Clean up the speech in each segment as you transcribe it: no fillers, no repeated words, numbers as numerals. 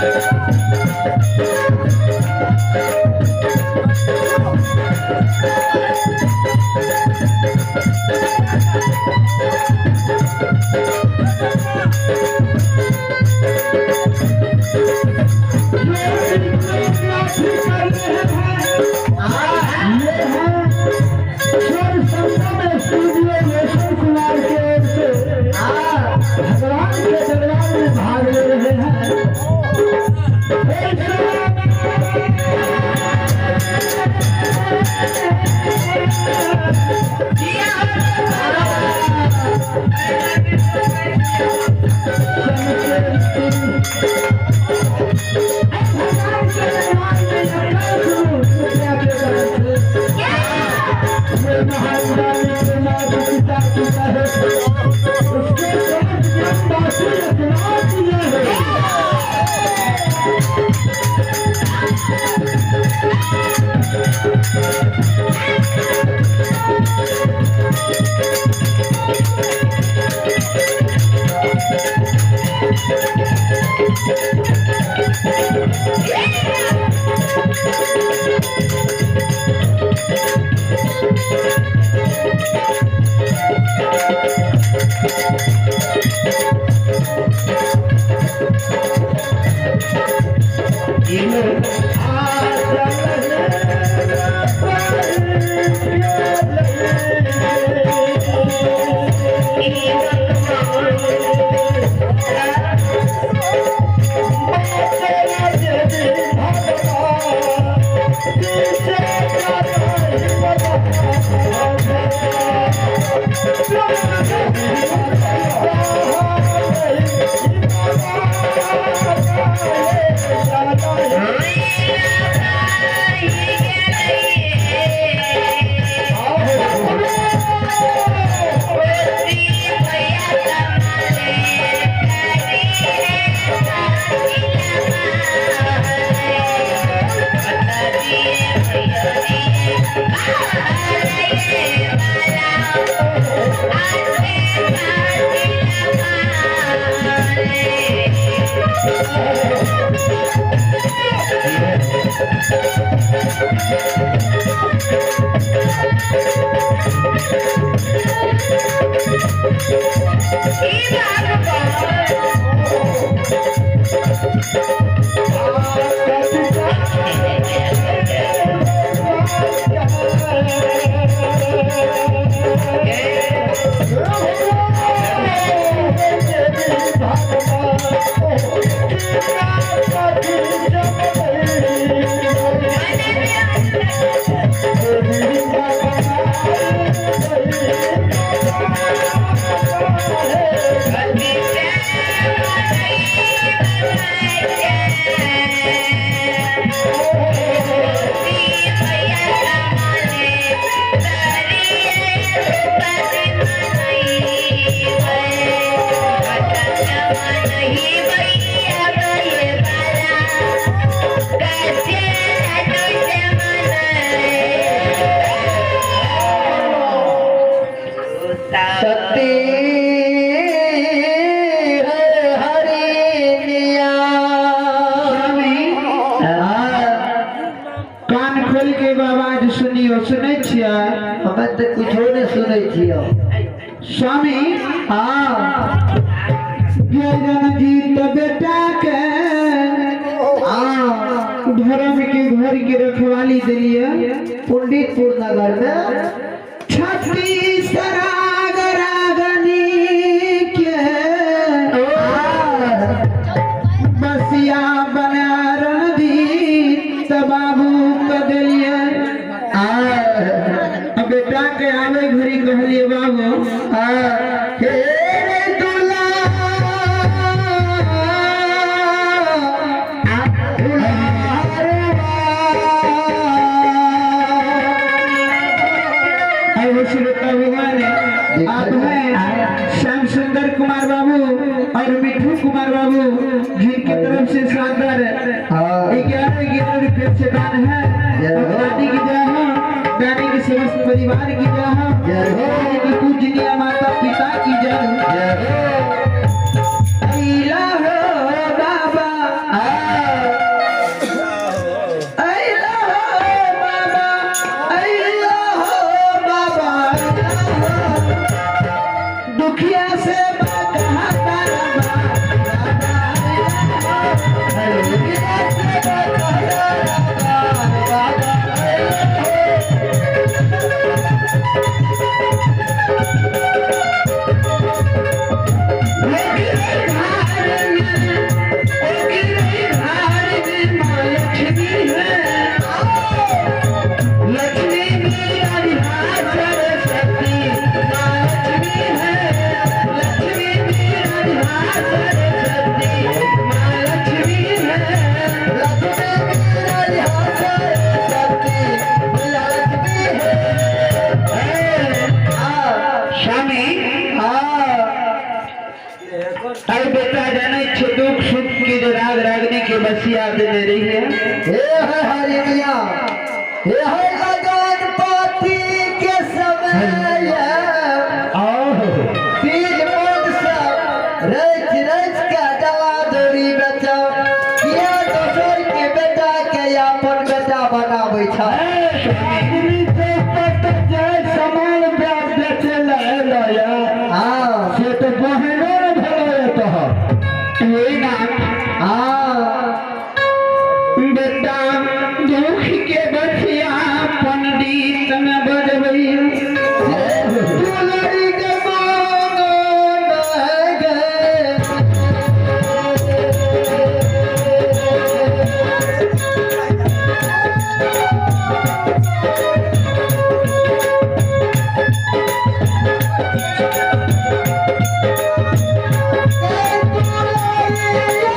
Thank you. स्वामी जीत बेटा के धर्म के घर की रखवाली दिलिए पंडितपुर नगर में छत्तीस रागनी के बसिया बना रणदीप बाबू के दिलिए बेटा के आवे घड़ी कहलिए बाबू आप हैं श्याम सुंदर कुमार बाबू और मिठू कुमार बाबू जिनकी तरफ से शानदार 11 रुपये से दान है दादी की जय हो, दानी के समस्त परिवार की जय हो, की पूजनीय माता पिता की जय हो। दुख सुख की जो राग रागनी की बसिया दे रही है हे हरि मिया हे गणपति के समय तीज मोद सब रच रच का दवा दौरी बचा किया दोसर के बेटा के अपन बेटा बनाबै छै समान बेचे लया से तो बहनो बेटा दुख के बसिया पंडित में बजबई Yeah.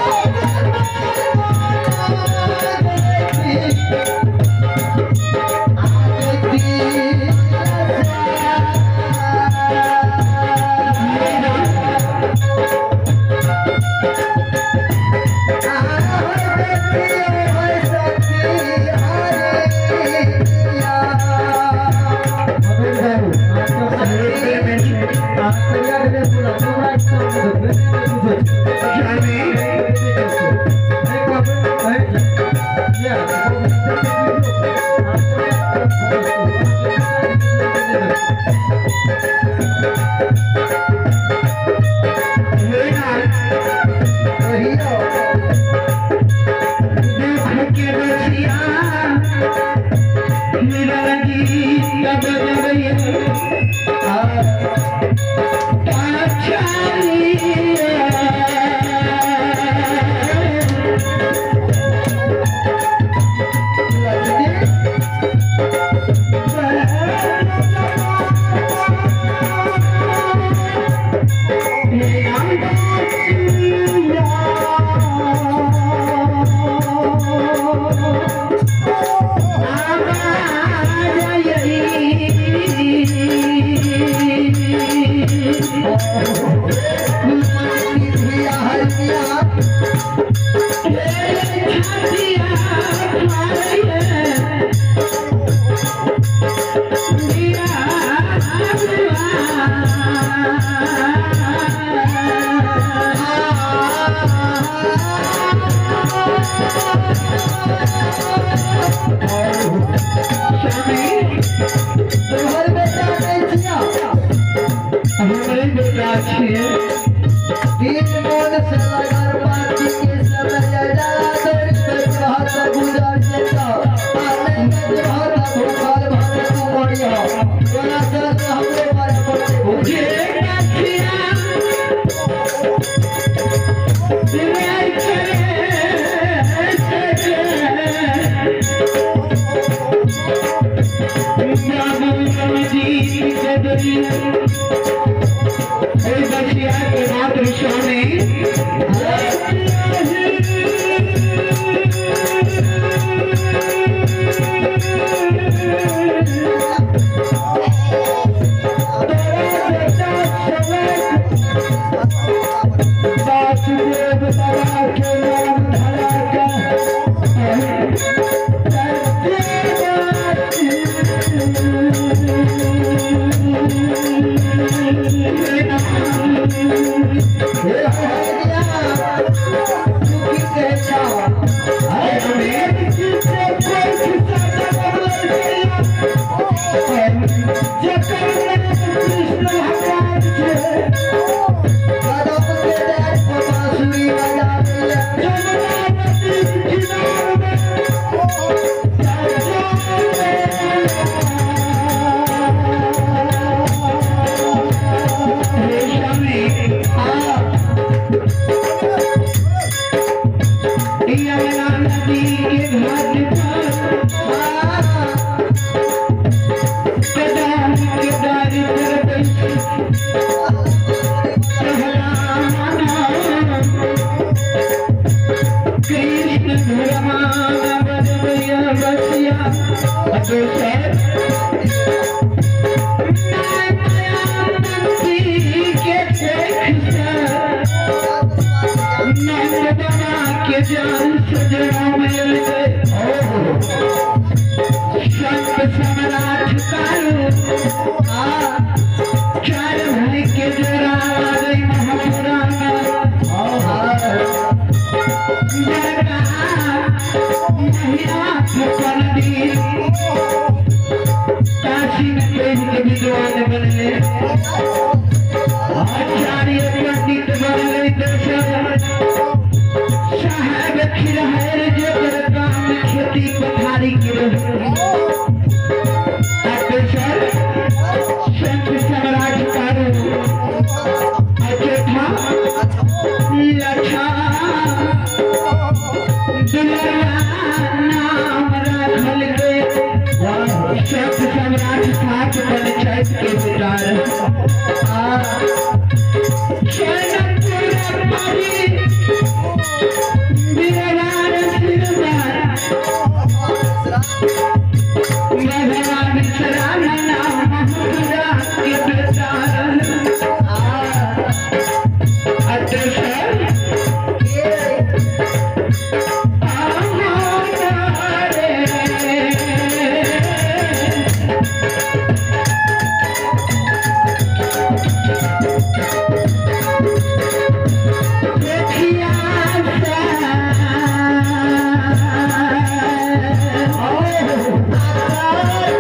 Oh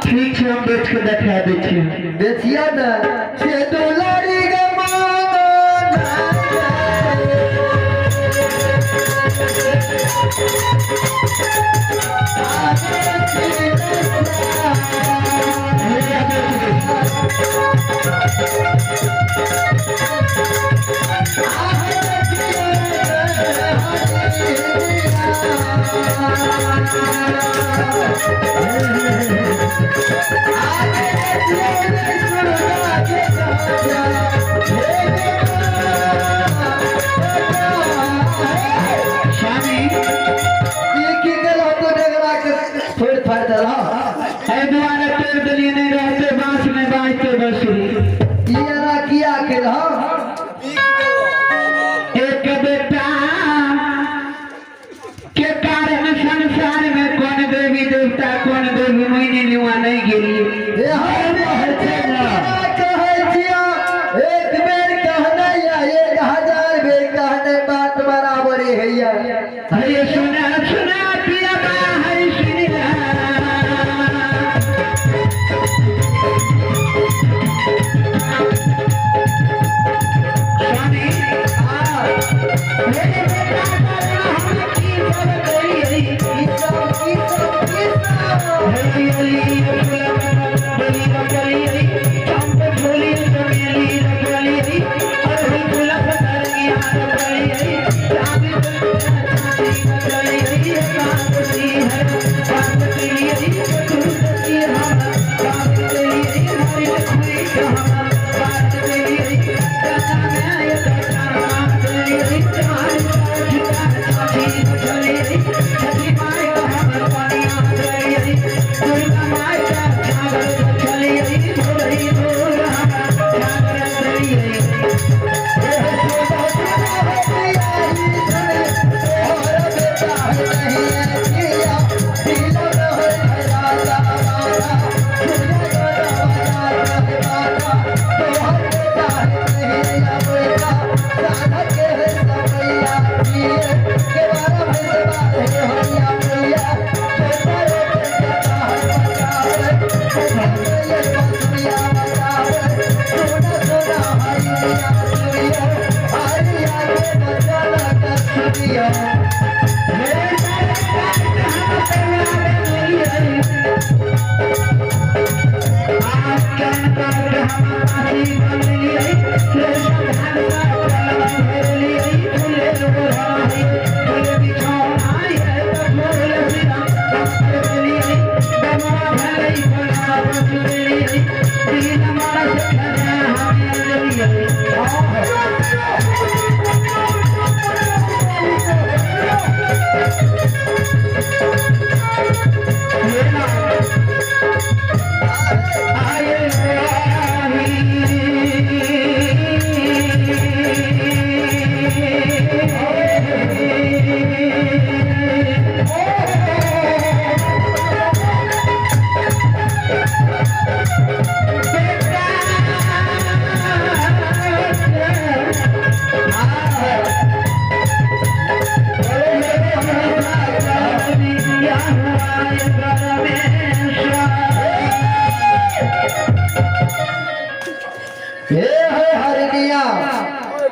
ठीक है, हम बेच के देखा देखिए बेचिया ना छे दुलारी गे मांगो एक बेटा के कारण संसार में कौन देवी देवता कौन देवी महीने निवा नहीं गिरी एक बेर कहना या 1000 बेर कहने बात बराबर है या हरे सुना सुना पिया बा हरि सुनिया स्वामी मेरे बेटा हम की सब कोई की सब हरि हरि फूला बली बली चंप झोली चमेली रखवाली और फूला पतर की हाथ बली चांदी बली पार्वती है पार्वती तुलसी हम पार्वती हमारी लक्ष्मी हम पार्वती कथा में ये कथा तेरी तुम्हारी छठी माई का हम पानिया तेरी दुर्गा माई का छागल चली भोली भोल हम छागल तेरी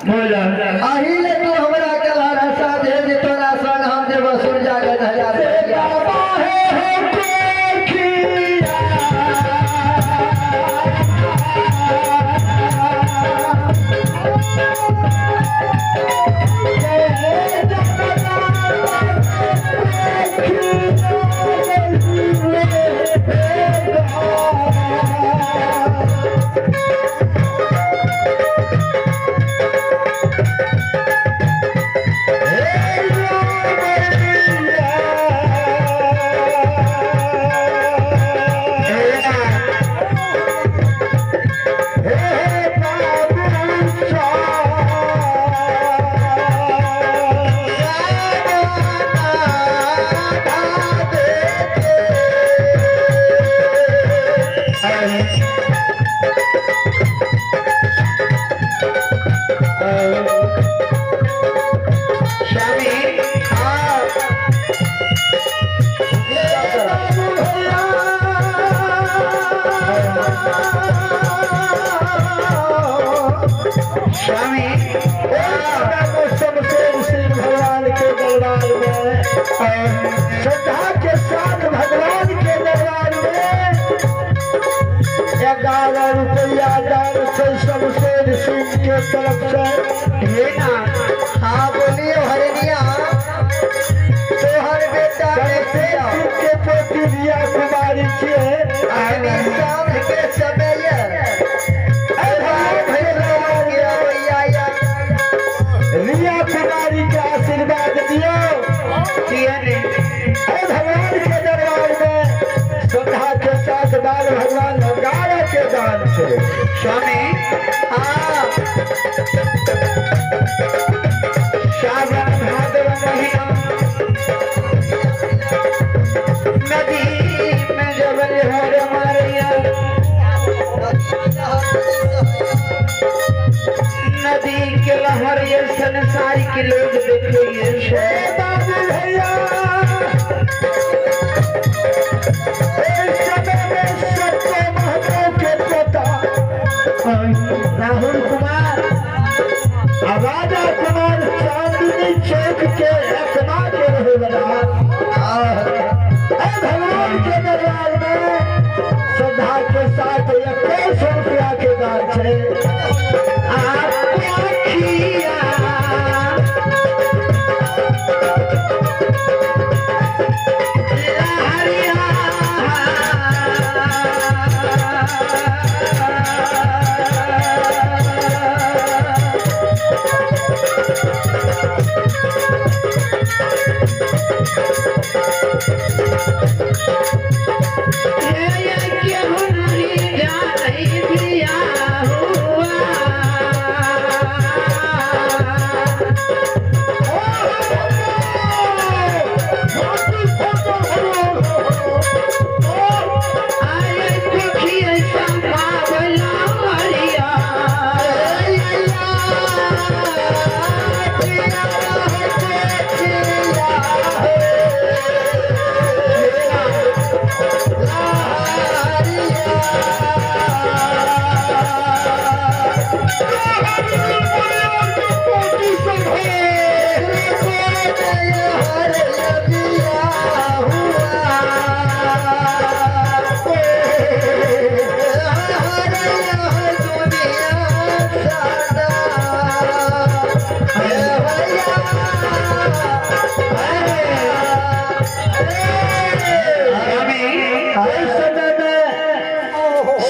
अहिले तू हमरा के रसा दे दे तोरा संग हम जे वसूल जागत 1000 रुपया स्वामी शमशेर सिंह भगवान के दरबार में श्रद्धा के साथ भगवान के दरबार में 11 रुपया दान से शमशेर सिंह के तरफ से हे ना हाँ बोलिए हरनिया तोहर बेटा के पोती रिया कुमारी छे शाम के समय रिया कुमारी के आशीर्वाद दियो भगवान के दरबार में श्रद्धा के साथ बाल भगवान नगारा के दान से स्वामी हाँ श्रावण भाद्र महीना नदी में जब लहर मारिया नदी के लहर ये संसार के लोग देखेंगे बाबू भैया राहुल कुमार राजा कुमार चांदनी चौक के रखना के रहे वाला भगवान के दरबार में श्रद्धा के साथ 21 रुपया के दान से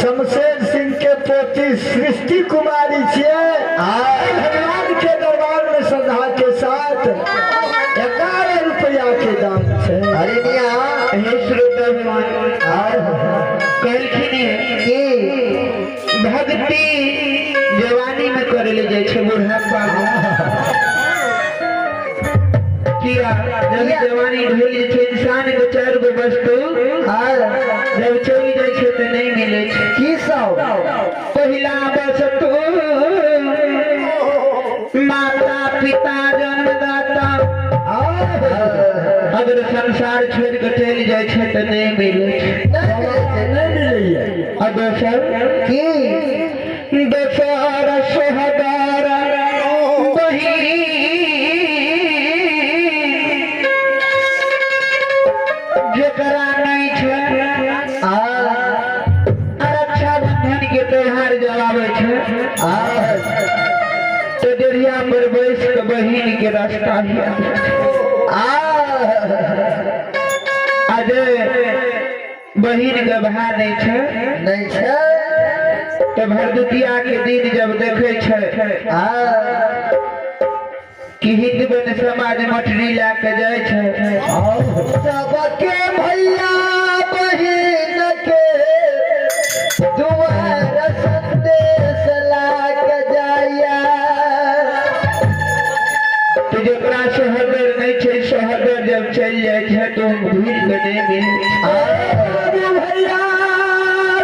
शमशेर सिंह के पोती सृष्टि कुमारी छे भगवान के दरबार में श्रद्धा के साथ 11 रुपया के दान से हरिनिया भक्ति जवानी में करे ले जाए छे बुढ़ापा किया जब जवानी ढोल जे छे इंसान के 4 गो वस्तु जब चली जाए छे तो नहीं मिले छे की सब पहिला वस्तु माता पिता जन्मदाता अगर संसार छोड़ के चली जाए छे तो नहीं मिले छे और दोसर सोहदार जेकरा नहीं छे रक्षाबंधन के त्योहार जब आवे छे तो डेरिया पर बैस के बहिन के रास्ता आज बहिन के भाई नहीं छे तो भरदुतिया के दिन जब देखे छे कि हिंदू समाज मटरी लाके जाए छे सबके भैया बहिन के दुआर संदेश लाके जाया तो जकरा सोहदर नहीं छे सोहदर जब चल जाए छे तो भीड़ के नहीं मिले भैया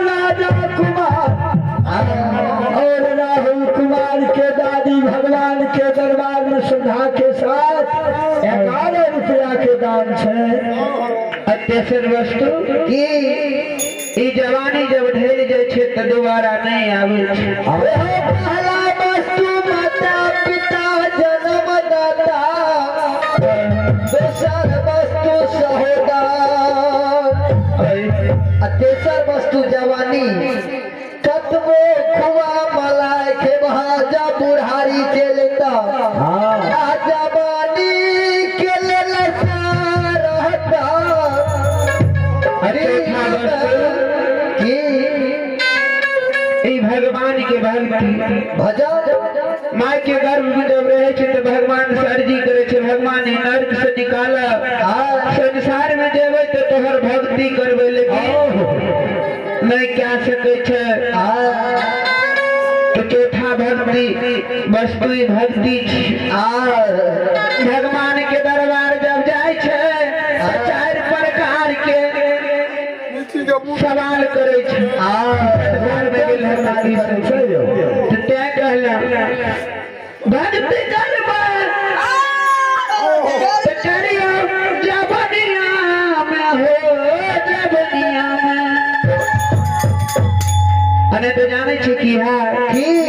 राजा कुमार और राहुल कुमार के दादी भगवान के दरबार में श्रद्धा के साथ 11 रुपया के दान से तेसर वस्तु की जवानी जब ढेर जाए छे तो दोबारा नहीं आवे छे पहला वस्तु तेसर वस्तु जवानी कतबो खुआ मलाई के भाजा बुढ़ारी के लेता आ जवानी के लेला रहता अरे की ई भगवान के भक्ति भजन माँ के गर्भ में जब रहे छे तो भगवान से अर्जी करे छे भगवान इ नरक से निकाला संसार में जेबे तो तोहर भक्ति करबे लेकिन नहीं क्या सके छे तो चौथा भक्ति वस्तु भक्ति छे। भगवान के दरबार जब जाए छे चार प्रकार के सवाल करे छे दरबार में गेल हमारी तो त्या कहला भक्ति करबा तो करियो जबनिया में हो जबनिया में अने तो जाने छे की है की